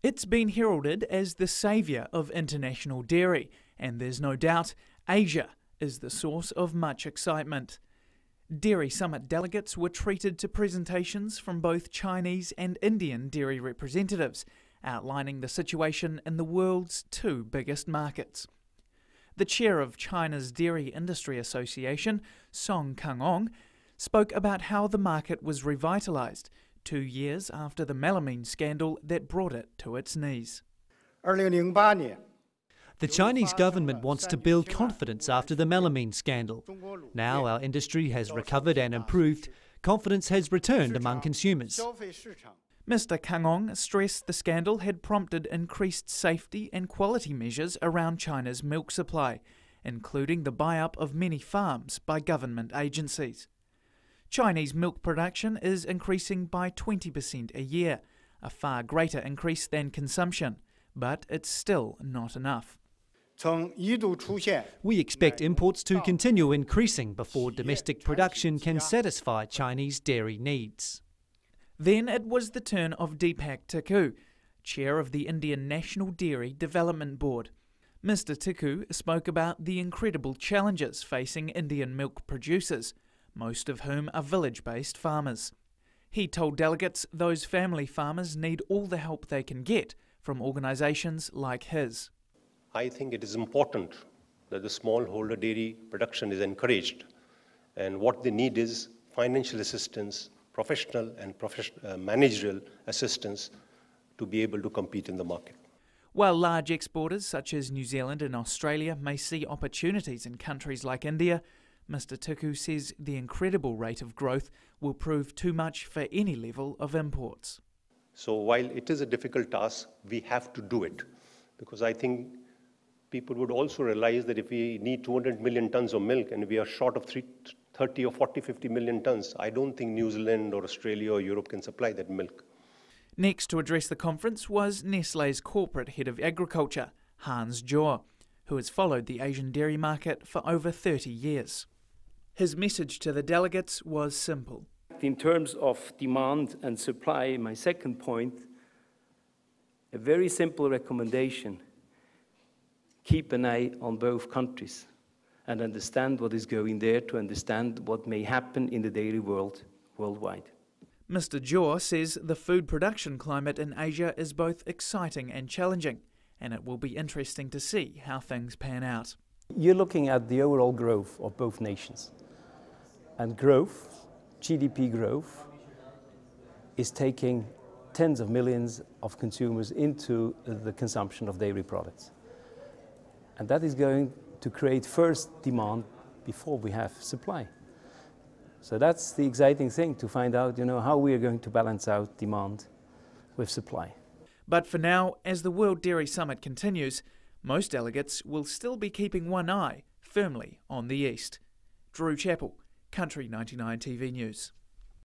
It's been heralded as the saviour of international dairy, and there's no doubt Asia is the source of much excitement. Dairy Summit delegates were treated to presentations from both Chinese and Indian dairy representatives, outlining the situation in the world's two biggest markets. The chair of China's Dairy Industry Association, Song Kang-ong, spoke about how the market was revitalised 2 years after the melamine scandal that brought it to its knees. The Chinese government wants to build confidence after the melamine scandal. Now our industry has recovered and improved. Confidence has returned among consumers. Mr. Kang-ong stressed the scandal had prompted increased safety and quality measures around China's milk supply, including the buy-up of many farms by government agencies. Chinese milk production is increasing by 20% a year, a far greater increase than consumption, but it's still not enough. We expect imports to continue increasing before domestic production can satisfy Chinese dairy needs. Then it was the turn of Deepak Tikku, chair of the Indian National Dairy Development Board. Mr. Tikku spoke about the incredible challenges facing Indian milk producers, most of whom are village-based farmers. He told delegates those family farmers need all the help they can get from organisations like his. I think it is important that the smallholder dairy production is encouraged, and what they need is financial assistance, professional and managerial assistance to be able to compete in the market. While large exporters such as New Zealand and Australia may see opportunities in countries like India, Mr. Tikku says the incredible rate of growth will prove too much for any level of imports. So while it is a difficult task, we have to do it, because I think people would also realize that if we need 200 million tons of milk and we are short of 30 or 40, 50 million tons, I don't think New Zealand or Australia or Europe can supply that milk. Next to address the conference was Nestlé's corporate head of agriculture, Hans Johr, who has followed the Asian dairy market for over 30 years. His message to the delegates was simple. In terms of demand and supply, my second point, a very simple recommendation: keep an eye on both countries and understand what is going there to understand what may happen in the dairy world worldwide. Mr. Johr says the food production climate in Asia is both exciting and challenging, and it will be interesting to see how things pan out. You're looking at the overall growth of both nations. And growth, GDP growth, is taking tens of millions of consumers into the consumption of dairy products. And that is going to create first demand before we have supply. So that's the exciting thing, to find out, how we are going to balance out demand with supply. But for now, as the World Dairy Summit continues, most delegates will still be keeping one eye firmly on the East. Drew Chappell, Country 99 TV News.